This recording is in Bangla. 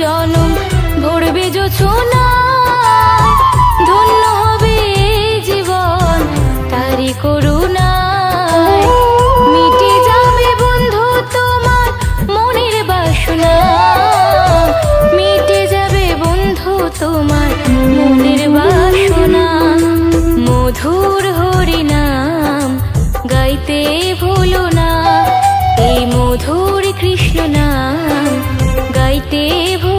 জনম ভরবে যোছনা, ধন্য হবে জীবন তারি করুণায়। মিটে যাবে বন্ধু তোমার মনের বাসনা, মিটে যাবে বন্ধু তোমার মনের বাসনা। মধুর হরিনাম গাইতে ভুলো না, এই মধুর কৃষ্ণ নাম গাইতে ভুলো